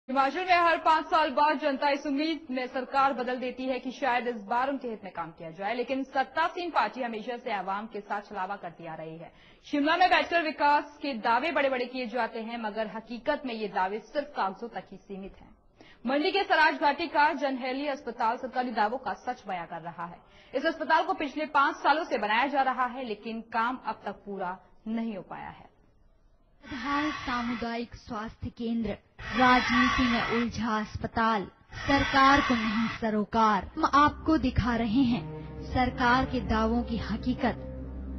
हिमाचल में हर 5 साल बाद जनता इस उम्मीद में सरकार बदल देती है कि शायद इस बार उनके हित में काम किया जाए, लेकिन सत्तासीन पार्टी हमेशा से आवाम के साथ छलावा करती आ रही है। शिमला में बैठकर विकास के दावे बड़े बड़े किए जाते हैं, मगर हकीकत में ये दावे सिर्फ कागजों तक ही सीमित हैं। मंडी के सराज घाटी का जनहैली अस्पताल सरकारी दावों का सच बयां कर रहा है। इस अस्पताल को पिछले 5 सालों से बनाया जा रहा है, लेकिन काम अब तक पूरा नहीं हो पाया है। आधार सामुदायिक स्वास्थ्य केंद्र, राजनीति में उलझा अस्पताल, सरकार को नहीं सरोकार। हम आपको दिखा रहे हैं सरकार के दावों की हकीकत,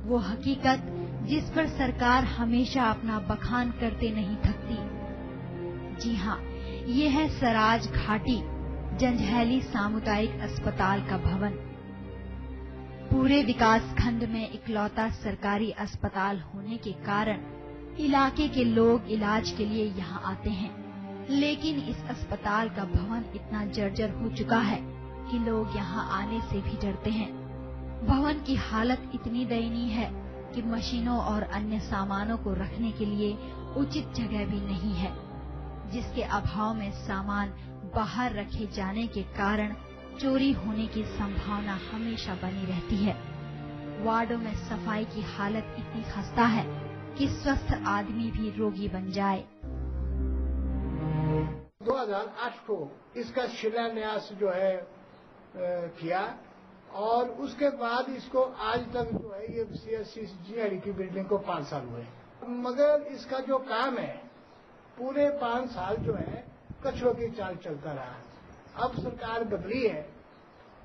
वो हकीकत जिस पर सरकार हमेशा अपना बखान करते नहीं थकती। जी हाँ, ये है सराज घाटी जंजैहली सामुदायिक अस्पताल का भवन। पूरे विकास खंड में इकलौता सरकारी अस्पताल होने के कारण इलाके के लोग इलाज के लिए यहाँ आते हैं, लेकिन इस अस्पताल का भवन इतना जर्जर हो चुका है कि लोग यहाँ आने से भी डरते हैं। भवन की हालत इतनी दयनीय है कि मशीनों और अन्य सामानों को रखने के लिए उचित जगह भी नहीं है, जिसके अभाव में सामान बाहर रखे जाने के कारण चोरी होने की संभावना हमेशा बनी रहती है। वार्डों में सफाई की हालत इतनी खस्ता है कि स्वस्थ आदमी भी रोगी बन जाए। 2008 को इसका शिलान्यास जो है किया और उसके बाद इसको आज तक जो है ये CSC की बिल्डिंग को 5 साल हुए, मगर इसका जो काम है पूरे 5 साल जो है कछुआ की चाल चलता रहा। अब सरकार बदली है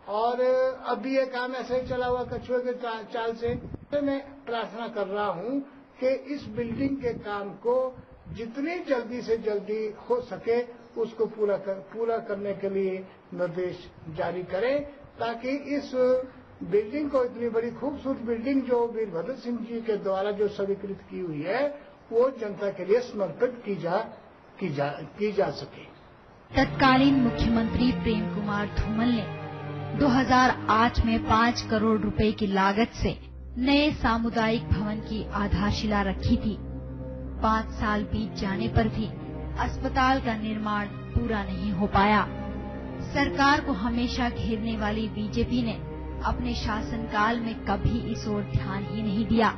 और अब भी ये काम ऐसे ही चला हुआ कछुए के चाल से। मैं प्रार्थना कर रहा हूँ कि इस बिल्डिंग के काम को जितनी जल्दी से जल्दी हो सके उसको पूरा करने के लिए निर्देश जारी करें, ताकि इस बिल्डिंग को, इतनी बड़ी खूबसूरत बिल्डिंग जो वीरभद्र सिंह जी के द्वारा जो स्वीकृत की हुई है, वो जनता के लिए समर्पित की जा सके। तत्कालीन मुख्यमंत्री प्रेम कुमार धूमल ने 2008 में 5 करोड़ रुपए की लागत से नए सामुदायिक भवन की आधारशिला रखी थी। 5 साल बीत जाने पर भी अस्पताल का निर्माण पूरा नहीं हो पाया। सरकार को हमेशा घेरने वाली बीजेपी ने अपने शासनकाल में कभी इस ओर ध्यान ही नहीं दिया।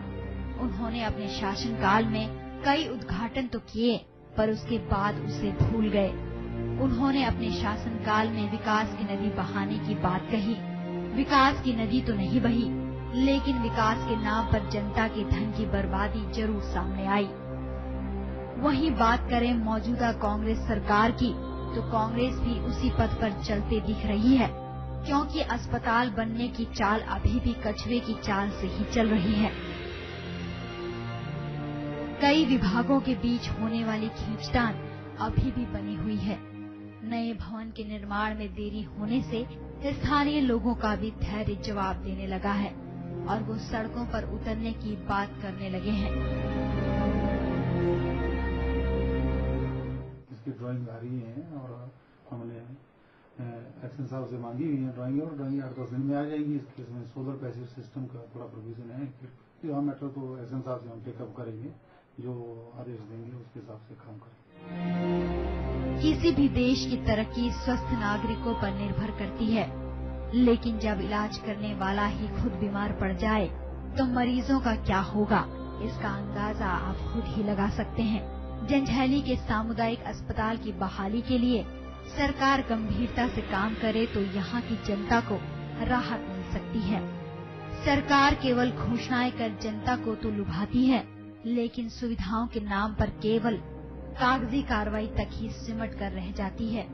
उन्होंने अपने शासनकाल में कई उद्घाटन तो किए, पर उसके बाद उसे भूल गए। उन्होंने अपने शासनकाल में विकास की नदी बहाने की बात कही। विकास की नदी तो नहीं बही, लेकिन विकास के नाम पर जनता के धन की बर्बादी जरूर सामने आई। वहीं बात करें मौजूदा कांग्रेस सरकार की, तो कांग्रेस भी उसी पथ पर चलते दिख रही है, क्योंकि अस्पताल बनने की चाल अभी भी कछुए की चाल से ही चल रही है। कई विभागों के बीच होने वाली खींचतान अभी भी बनी हुई है। नए भवन के निर्माण में देरी होने से स्थानीय लोगों का भी धैर्य जवाब देने लगा है और वो सड़कों पर उतरने की बात करने लगे हैं। इसकी ड्राइंग आ रही है और हमने एक्शन साहब से मांगी हुई है ड्राइंग, और ड्राइंग 8-10 दिन में आ जाएगी। इसमें सोलर पैसिव सिस्टम का थोड़ा प्रोविजन है। मैटर तो एक्शन साहब से हम टेकअप करेंगे, जो आदेश देंगे उसके हिसाब से काम करेंगे। किसी भी देश की तरक्की स्वस्थ नागरिकों पर निर्भर करती है, लेकिन जब इलाज करने वाला ही खुद बीमार पड़ जाए तो मरीजों का क्या होगा, इसका अंदाजा आप खुद ही लगा सकते हैं। जंजैहली के सामुदायिक अस्पताल की बहाली के लिए सरकार गंभीरता से काम करे तो यहाँ की जनता को राहत मिल सकती है। सरकार केवल घोषणाएं कर जनता को तो लुभाती है, लेकिन सुविधाओं के नाम पर केवल कागजी कार्रवाई तक ही सिमट कर रह जाती है।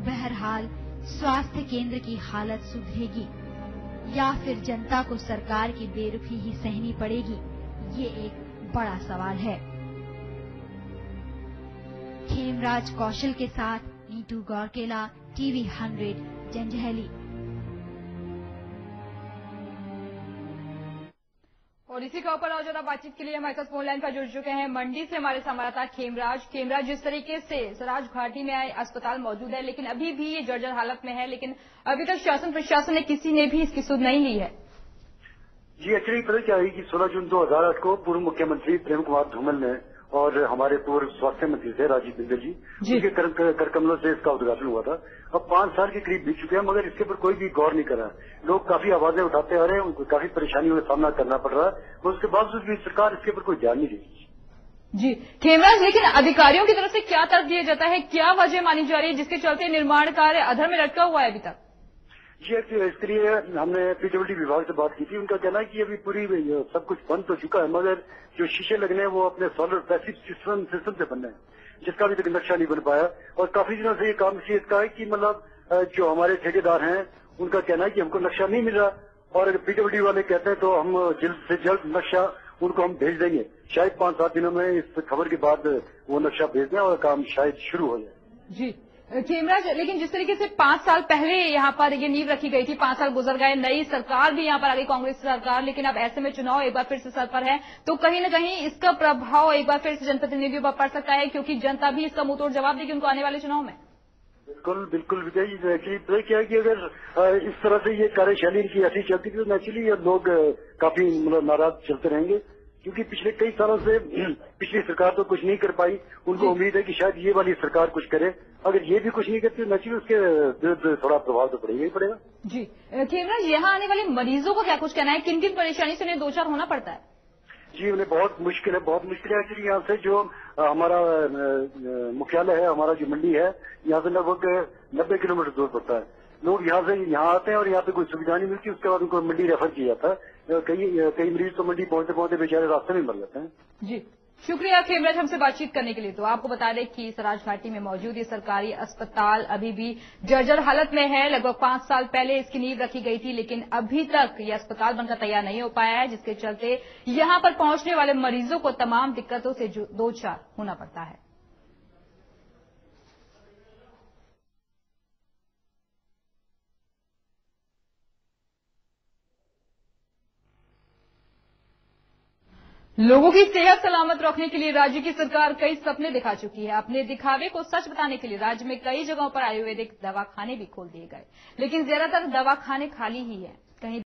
बहरहाल स्वास्थ्य केंद्र की हालत सुधरेगी या फिर जनता को सरकार की बेरुखी ही सहनी पड़ेगी, ये एक बड़ा सवाल है। खेमराज कौशल के साथ नीतू गौरकेला, TV 100 जंजैहली। और इसी के ऊपर और ज्यादा बातचीत के लिए हमारे साथ फोन लाइन पर जुड़ चुके हैं मंडी से हमारे संवाददाता खेमराज। जिस तरीके से सराज घाटी में अस्पताल मौजूद है, लेकिन अभी भी ये जर्जर हालत में है, लेकिन अभी तक शासन प्रशासन ने किसी ने भी इसकी सुध नहीं ली है। जी एक्चुअली पता क्या है कि 16 जून 2008 को पूर्व मुख्यमंत्री प्रेम कुमार धूमल ने और हमारे पूर्व स्वास्थ्य मंत्री थे राजीव बिंदल जी, उनके कर कमलों से इसका उद्घाटन हुआ था। अब 5 साल के करीब बीत चुके हैं, मगर इसके ऊपर कोई भी गौर नहीं कर रहा है। लोग काफी आवाजें उठाते आ रहे हैं, उनको काफी परेशानियों का सामना करना पड़ रहा है, और उसके बावजूद भी सरकार इसके ऊपर कोई ध्यान नहीं देती। जी खेमराज, लेकिन अधिकारियों की तरफ से क्या तर्क दिया जाता है, क्या वजह मानी जा रही है जिसके चलते निर्माण कार्य अधर में लटका हुआ है अभी तक? जी, इसके लिए हमने पीडब्ल्यूडी विभाग से बात की थी। उनका कहना है कि अभी पूरी सब कुछ बंद तो चुका है, मगर जो शीशे लगने हैं वो अपने सोलर पैसिव सिस्टम से बनने हैं, जिसका अभी तक नक्शा नहीं बन पाया। और काफी दिनों से ये काम इसी का है कि मतलब जो हमारे ठेकेदार हैं उनका कहना है कि हमको नक्शा नहीं मिल रहा, और अगर पीडब्ल्यूडी वाले कहते हैं तो हम जल्द से जल्द नक्शा उनको हम भेज देंगे। शायद 5-7 दिनों में इस खबर के बाद वो नक्शा भेज दें और काम शायद शुरू हो जाए। जी खेमराज, लेकिन जिस तरीके से 5 साल पहले यहाँ पर ये नींव रखी गई थी, 5 साल गुजर गए, नई सरकार भी यहाँ पर आ गई, कांग्रेस सरकार, लेकिन अब ऐसे में चुनाव एक बार फिर से सर पर है, तो कहीं न कहीं इसका प्रभाव एक बार फिर से जनप्रतिनिधियों पर पड़ सकता है, क्योंकि जनता भी इसका मुंहतोड़ जवाब देगी उनको आने वाले चुनाव में। बिल्कुल विजय जी, एक्चुअली क्या है कि अगर इस तरह से ये कार्यशैली इनकी ऐसी चलती थी तो नेचुरली लोग काफी मतलब नाराज चलते रहेंगे, क्योंकि पिछले कई सालों से पिछली सरकार तो कुछ नहीं कर पाई। उनको उम्मीद है कि शायद ये वाली सरकार कुछ करे। अगर ये भी कुछ नहीं करती तो नेचुरली उसके विरुद्ध थोड़ा प्रभाव तो पड़ेगा ही पड़ेगा। जी खेमराज, यहाँ आने वाले मरीजों का क्या कुछ कहना है, किन किन परेशानी से उन्हें 2-4 होना पड़ता है? जी, उन्हें बहुत मुश्किल है एक्चुअली। यहाँ से जो हमारा मुख्यालय है, हमारा जो मंडी है, यहाँ से लगभग 90 किलोमीटर दूर पड़ता है। लोग यहाँ से यहाँ आते हैं और यहाँ पे कोई सुविधा नहीं मिलती, उसके बाद उनको मंडी रेफर किया जाता है। कई मरीज तो मंडी पहुंचते पहुंचते बेचारे रास्ते में मर जाते हैं। जी शुक्रिया खेमराज हमसे बातचीत करने के लिए। तो आपको बता दें कि सराज घाटी में मौजूद ये सरकारी अस्पताल अभी भी जर्जर हालत में है। लगभग 5 साल पहले इसकी नींव रखी गई थी, लेकिन अभी तक ये अस्पताल बनकर तैयार नहीं हो पाया है, जिसके चलते यहां पर पहुंचने वाले मरीजों को तमाम दिक्कतों से 2-4 होना पड़ता है। लोगों की सेहत सलामत रखने के लिए राज्य की सरकार कई सपने दिखा चुकी है। अपने दिखावे को सच बताने के लिए राज्य में कई जगहों पर आयुर्वेदिक दवाखाने भी खोल दिए गए, लेकिन ज्यादातर दवाखाने खाली ही है। कहीं